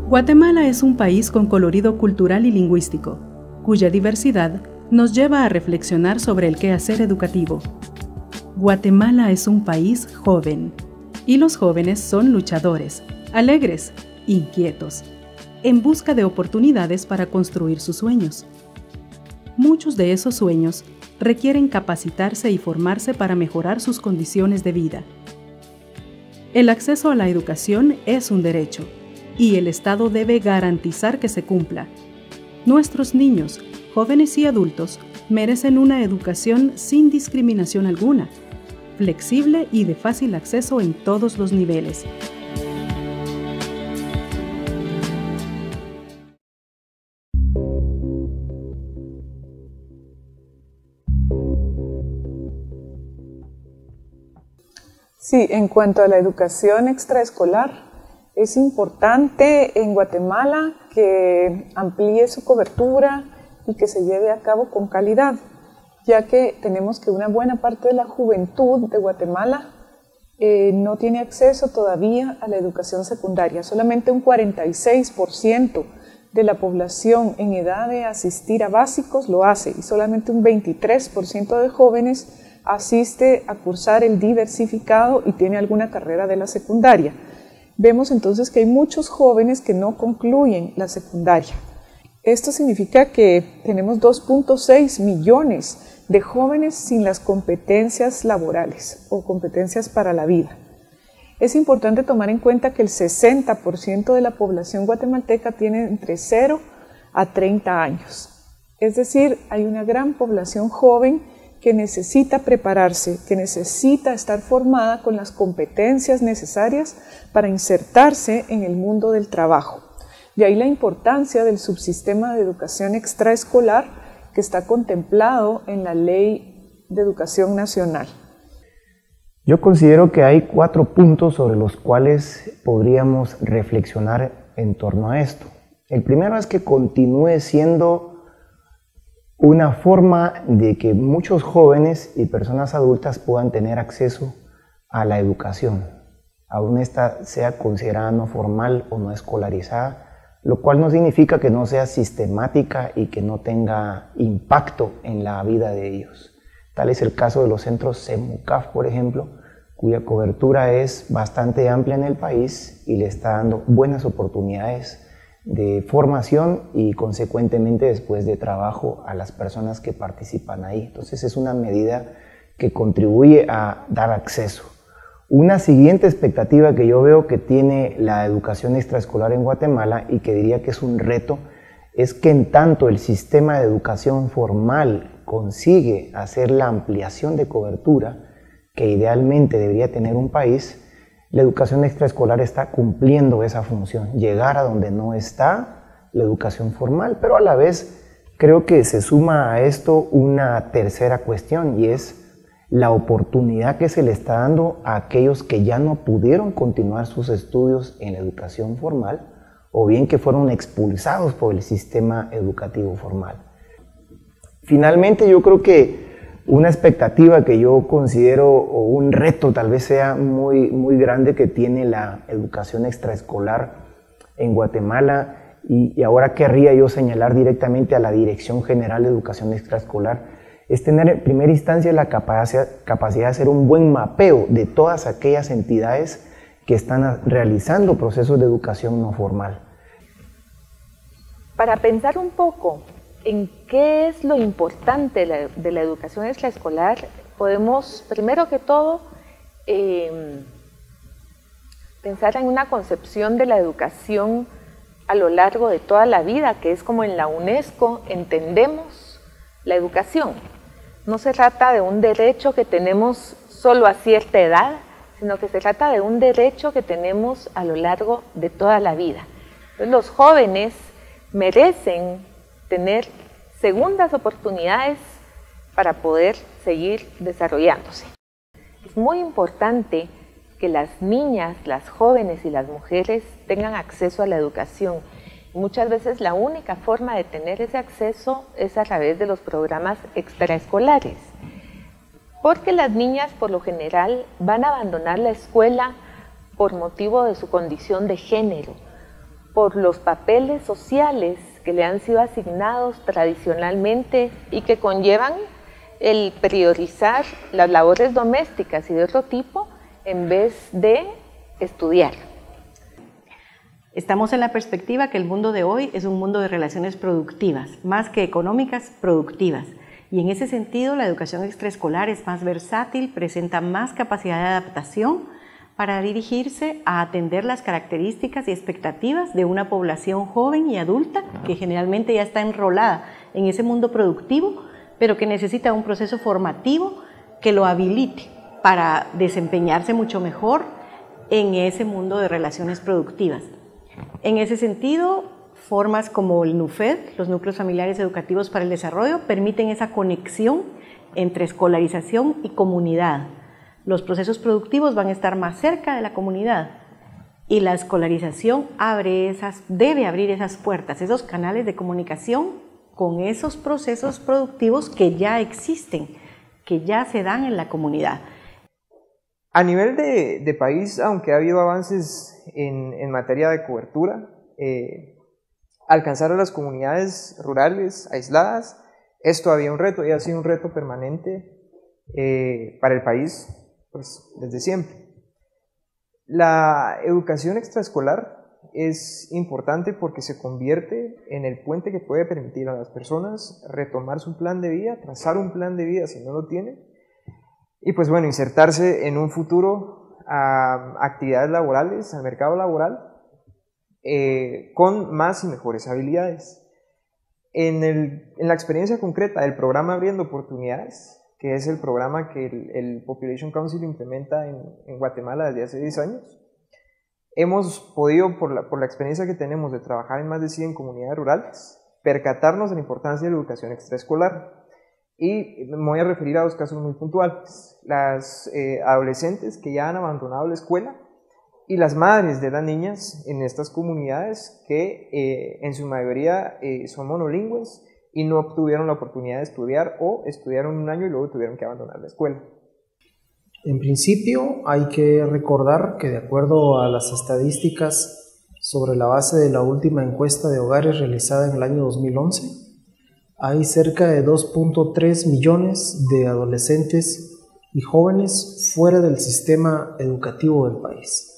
Guatemala es un país con colorido cultural y lingüístico, cuya diversidad nos lleva a reflexionar sobre el quehacer educativo. Guatemala es un país joven, y los jóvenes son luchadores, alegres, inquietos, en busca de oportunidades para construir sus sueños. Muchos de esos sueños requieren capacitarse y formarse para mejorar sus condiciones de vida. El acceso a la educación es un derecho, y el Estado debe garantizar que se cumpla. Nuestros niños, jóvenes y adultos merecen una educación sin discriminación alguna, flexible y de fácil acceso en todos los niveles. Sí, en cuanto a la educación extraescolar, es importante en Guatemala que amplíe su cobertura y que se lleve a cabo con calidad, ya que tenemos que una buena parte de la juventud de Guatemala no tiene acceso todavía a la educación secundaria. Solamente un 46% de la población en edad de asistir a básicos lo hace y solamente un 23% de jóvenes asiste a cursar el diversificado y tiene alguna carrera de la secundaria. Vemos entonces que hay muchos jóvenes que no concluyen la secundaria. Esto significa que tenemos 2.6 millones de jóvenes sin las competencias laborales o competencias para la vida. Es importante tomar en cuenta que el 60% de la población guatemalteca tiene entre 0 a 30 años. Es decir, hay una gran población joven que necesita prepararse, que necesita estar formada con las competencias necesarias para insertarse en el mundo del trabajo. De ahí la importancia del subsistema de educación extraescolar que está contemplado en la Ley de Educación Nacional. Yo considero que hay 4 puntos sobre los cuales podríamos reflexionar en torno a esto. El primero es que continúe siendo una forma de que muchos jóvenes y personas adultas puedan tener acceso a la educación, aún esta sea considerada no formal o no escolarizada, lo cual no significa que no sea sistemática y que no tenga impacto en la vida de ellos. Tal es el caso de los centros CEMUCAF, por ejemplo, cuya cobertura es bastante amplia en el país y le está dando buenas oportunidades de formación y consecuentemente después de trabajo a las personas que participan ahí. Entonces es una medida que contribuye a dar acceso. Una siguiente expectativa que yo veo que tiene la educación extraescolar en Guatemala y que diría que es un reto es que en tanto el sistema de educación formal consigue hacer la ampliación de cobertura que idealmente debería tener un país, la educación extraescolar está cumpliendo esa función, llegar a donde no está la educación formal, pero a la vez creo que se suma a esto una tercera cuestión y es la oportunidad que se le está dando a aquellos que ya no pudieron continuar sus estudios en la educación formal o bien que fueron expulsados por el sistema educativo formal. Finalmente, yo creo que una expectativa que yo considero o un reto tal vez sea muy grande que tiene la educación extraescolar en Guatemala y ahora querría yo señalar directamente a la Dirección General de Educación Extraescolar es tener en primera instancia la capacidad de hacer un buen mapeo de todas aquellas entidades que están realizando procesos de educación no formal. Para pensar un poco en qué es lo importante de la educación extraescolar, podemos, primero que todo, pensar en una concepción de la educación a lo largo de toda la vida, que es como en la UNESCO entendemos la educación. No se trata de un derecho que tenemos solo a cierta edad, sino que se trata de un derecho que tenemos a lo largo de toda la vida. Entonces, los jóvenes merecen tener segundas oportunidades para poder seguir desarrollándose. Es muy importante que las niñas, las jóvenes y las mujeres tengan acceso a la educación. Muchas veces la única forma de tener ese acceso es a través de los programas extraescolares. porque las niñas por lo general van a abandonar la escuela por motivo de su condición de género, por los papeles sociales que le han sido asignados tradicionalmente y que conllevan el priorizar las labores domésticas y de otro tipo en vez de estudiar. Estamos en la perspectiva que el mundo de hoy es un mundo de relaciones productivas, más que económicas, productivas. Y en ese sentido, la educación extraescolar es más versátil, presenta más capacidad de adaptación para dirigirse a atender las características y expectativas de una población joven y adulta que generalmente ya está enrolada en ese mundo productivo, pero que necesita un proceso formativo que lo habilite para desempeñarse mucho mejor en ese mundo de relaciones productivas. En ese sentido, formas como el NUFED, los Núcleos Familiares Educativos para el Desarrollo, permiten esa conexión entre escolarización y comunidad. Los procesos productivos van a estar más cerca de la comunidad y la escolarización debe abrir esas puertas, esos canales de comunicación con esos procesos productivos que ya existen, que ya se dan en la comunidad. A nivel de país, aunque ha habido avances en materia de cobertura, alcanzar a las comunidades rurales aisladas es todavía un reto y ha sido un reto permanente para el país pues, desde siempre. La educación extraescolar es importante porque se convierte en el puente que puede permitir a las personas retomar su plan de vida, trazar un plan de vida si no lo tienen, y pues bueno, insertarse en un futuro a actividades laborales, al mercado laboral, con más y mejores habilidades. En la experiencia concreta del programa Abriendo Oportunidades, que es el programa que el Population Council implementa en Guatemala desde hace 10 años, hemos podido, por la experiencia que tenemos de trabajar en más de 100 comunidades rurales, percatarnos de la importancia de la educación extraescolar. Y me voy a referir a dos casos muy puntuales: las adolescentes que ya han abandonado la escuela y las madres de las niñas en estas comunidades que en su mayoría son monolingües y no obtuvieron la oportunidad de estudiar o estudiaron un año y luego tuvieron que abandonar la escuela. En principio hay que recordar que de acuerdo a las estadísticas sobre la base de la última encuesta de hogares realizada en el año 2011, hay cerca de 2.3 millones de adolescentes y jóvenes fuera del sistema educativo del país.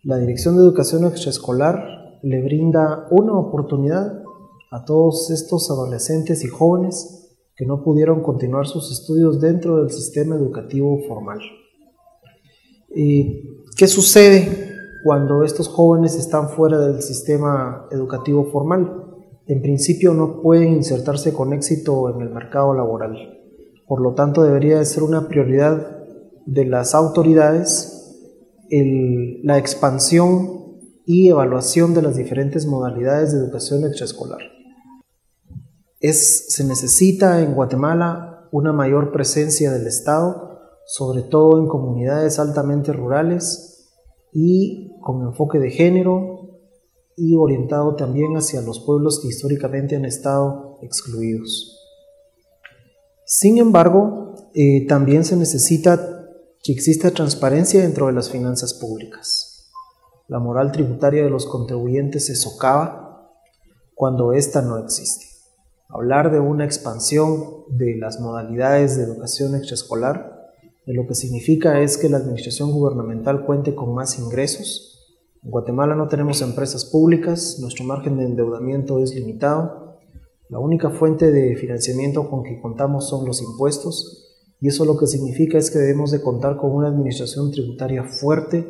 La Dirección de Educación Extraescolar le brinda una oportunidad a todos estos adolescentes y jóvenes que no pudieron continuar sus estudios dentro del sistema educativo formal. ¿Qué sucede cuando estos jóvenes están fuera del sistema educativo formal? En principio no pueden insertarse con éxito en el mercado laboral. Por lo tanto, debería de ser una prioridad de las autoridades la expansión y evaluación de las diferentes modalidades de educación extraescolar. Se necesita en Guatemala una mayor presencia del Estado, sobre todo en comunidades altamente rurales y con enfoque de género, y orientado también hacia los pueblos que históricamente han estado excluidos. Sin embargo, también se necesita que exista transparencia dentro de las finanzas públicas. La moral tributaria de los contribuyentes se socava cuando ésta no existe. Hablar de una expansión de las modalidades de educación extraescolar, lo que significa es que la administración gubernamental cuente con más ingresos. En Guatemala no tenemos empresas públicas, nuestro margen de endeudamiento es limitado, la única fuente de financiamiento con que contamos son los impuestos, y eso lo que significa es que debemos de contar con una administración tributaria fuerte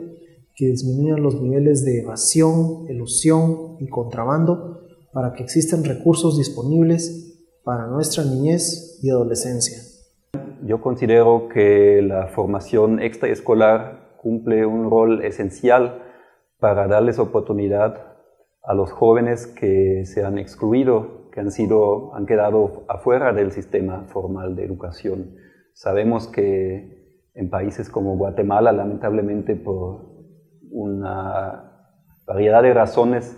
que disminuya los niveles de evasión, elusión y contrabando para que existan recursos disponibles para nuestra niñez y adolescencia. Yo considero que la formación extraescolar cumple un rol esencial para darles oportunidad a los jóvenes que se han excluido, que han quedado afuera del sistema formal de educación. Sabemos que en países como Guatemala, lamentablemente por una variedad de razones,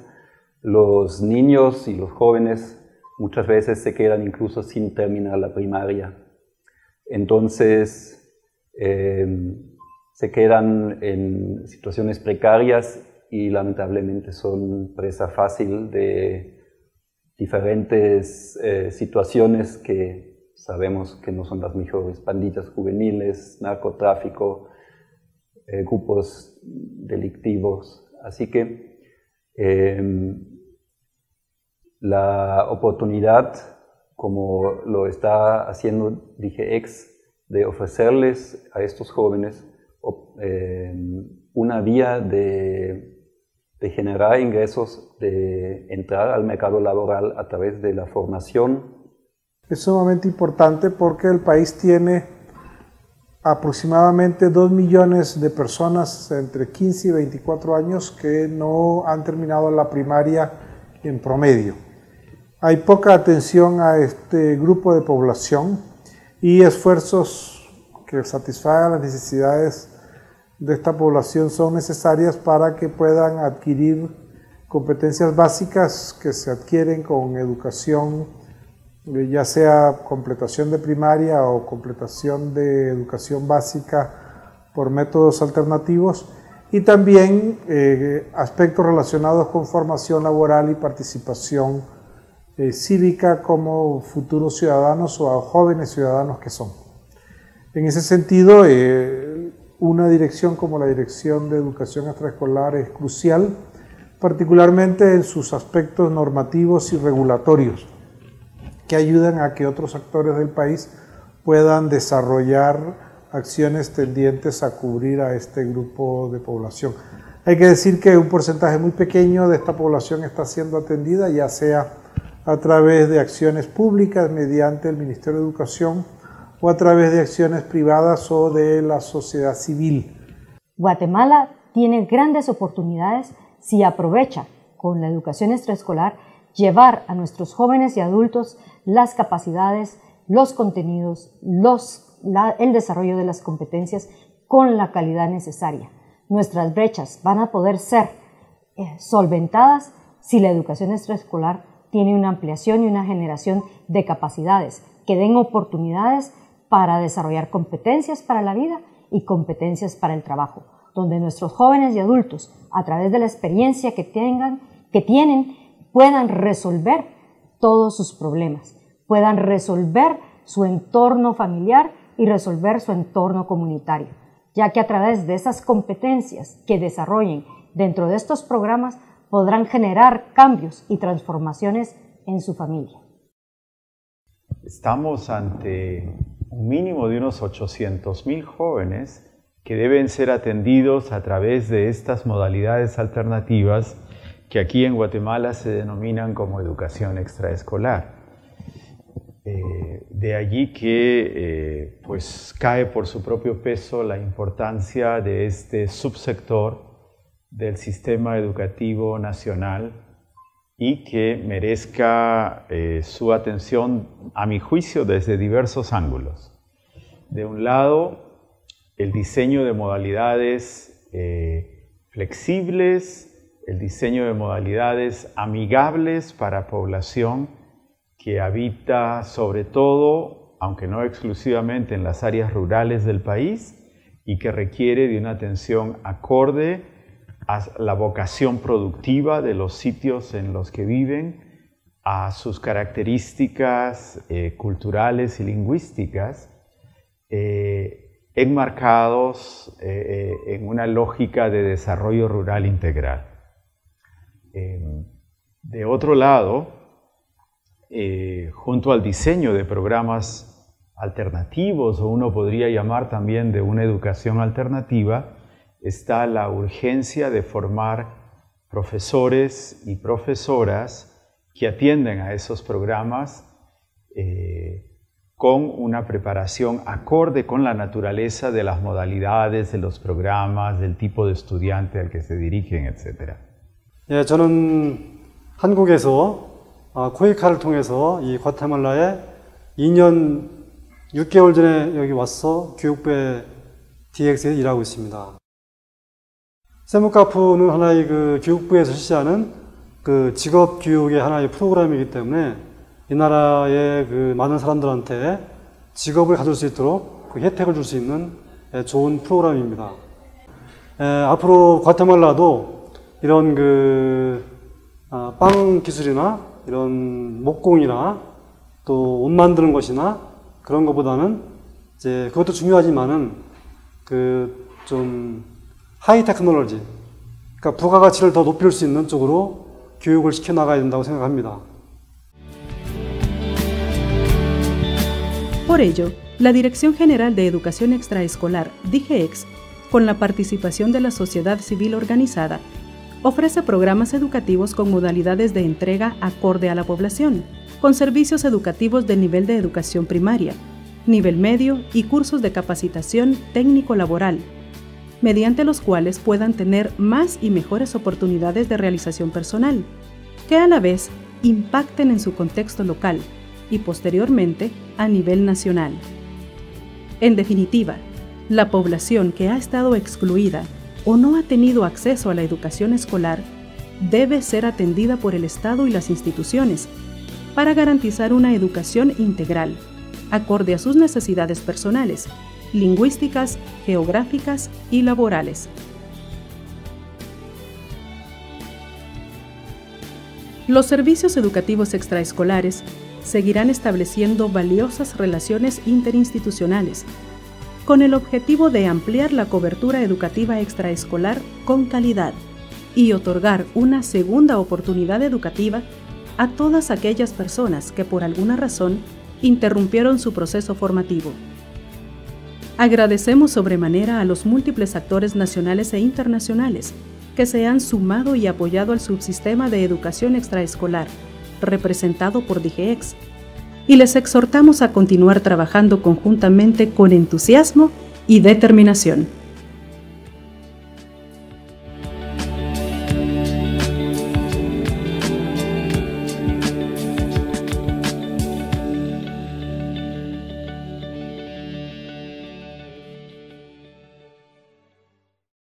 los niños y los jóvenes muchas veces se quedan incluso sin terminar la primaria. Entonces, se quedan en situaciones precarias y lamentablemente son presa fácil de diferentes situaciones que sabemos que no son las mejores: pandillas juveniles, narcotráfico, grupos delictivos. Así que la oportunidad, como lo está haciendo DGEX, de ofrecerles a estos jóvenes una vía de generar ingresos, de entrar al mercado laboral a través de la formación. Es sumamente importante porque el país tiene aproximadamente 2 millones de personas entre 15 y 24 años que no han terminado la primaria en promedio. Hay poca atención a este grupo de población y esfuerzos que satisfagan las necesidades de esta población son necesarias para que puedan adquirir competencias básicas que se adquieren con educación, ya sea completación de primaria o completación de educación básica por métodos alternativos, y también aspectos relacionados con formación laboral y participación cívica como futuros ciudadanos o jóvenes ciudadanos que son. En ese sentido, una dirección como la Dirección de Educación Extraescolar es crucial, particularmente en sus aspectos normativos y regulatorios, que ayudan a que otros actores del país puedan desarrollar acciones tendientes a cubrir a este grupo de población. Hay que decir que un porcentaje muy pequeño de esta población está siendo atendida, ya sea a través de acciones públicas mediante el Ministerio de Educación o a través de acciones privadas o de la sociedad civil. Guatemala tiene grandes oportunidades si aprovecha con la educación extraescolar llevar a nuestros jóvenes y adultos las capacidades, los contenidos, el desarrollo de las competencias con la calidad necesaria. Nuestras brechas van a poder ser solventadas si la educación extraescolar tiene una ampliación y una generación de capacidades que den oportunidades para desarrollar competencias para la vida y competencias para el trabajo, donde nuestros jóvenes y adultos, a través de la experiencia que tienen, puedan resolver todos sus problemas, puedan resolver su entorno familiar y resolver su entorno comunitario, ya que a través de esas competencias que desarrollen dentro de estos programas podrán generar cambios y transformaciones en su familia. Estamos ante un mínimo de unos 800,000 jóvenes que deben ser atendidos a través de estas modalidades alternativas que aquí en Guatemala se denominan como educación extraescolar. De allí que pues cae por su propio peso la importancia de este subsector del sistema educativo nacional y que merezca su atención, a mi juicio, desde diversos ángulos. De un lado, el diseño de modalidades flexibles, el diseño de modalidades amigables para población que habita sobre todo, aunque no exclusivamente, en las áreas rurales del país y que requiere de una atención acorde a la vocación productiva de los sitios en los que viven, a sus características culturales y lingüísticas, enmarcados en una lógica de desarrollo rural integral. De otro lado, junto al diseño de programas alternativos, o uno podría llamar también de una educación alternativa, está la urgencia de formar profesores y profesoras que atienden a esos programas con una preparación acorde con la naturaleza de las modalidades, de los programas, del tipo de estudiante al que se dirigen, etc. 예, 저는 한국에서 코이카를 통해서 이 과테말라에 2년 6개월 전에 여기 와서 교육부의 DX에 일하고 있습니다. 세무카프는 하나의 그 교육부에서 실시하는 그 직업 교육의 하나의 프로그램이기 때문에 이 나라의 그 많은 사람들한테 직업을 가질 수 있도록 그 혜택을 줄 수 있는 좋은 프로그램입니다. 앞으로 과테말라도 이런 빵 기술이나 이런 목공이나 또 옷 만드는 것이나 그런 것보다는 이제 그것도 중요하지만은 좀 하이 테크놀로지, 그러니까 부가가치를 더 높일 수 있는 쪽으로 교육을 시켜 나가야 된다고 생각합니다. Por ello, la Dirección General de Educación Extraescolar, DGEX, con la participación de la sociedad civil organizada, ofrece programas educativos con modalidades de entrega acorde a la población, con servicios educativos de nivel de educación primaria, nivel medio y cursos de capacitación técnico-laboral, mediante los cuales puedan tener más y mejores oportunidades de realización personal, que a la vez impacten en su contexto local y posteriormente a nivel nacional. En definitiva, la población que ha estado excluida o no ha tenido acceso a la educación escolar debe ser atendida por el Estado y las instituciones para garantizar una educación integral, acorde a sus necesidades personales, lingüísticas, geográficas y laborales. Los servicios educativos extraescolares seguirán estableciendo valiosas relaciones interinstitucionales, con el objetivo de ampliar la cobertura educativa extraescolar con calidad y otorgar una segunda oportunidad educativa a todas aquellas personas que por alguna razón interrumpieron su proceso formativo. Agradecemos sobremanera a los múltiples actores nacionales e internacionales que se han sumado y apoyado al subsistema de educación extraescolar, representado por DGEX, y les exhortamos a continuar trabajando conjuntamente con entusiasmo y determinación.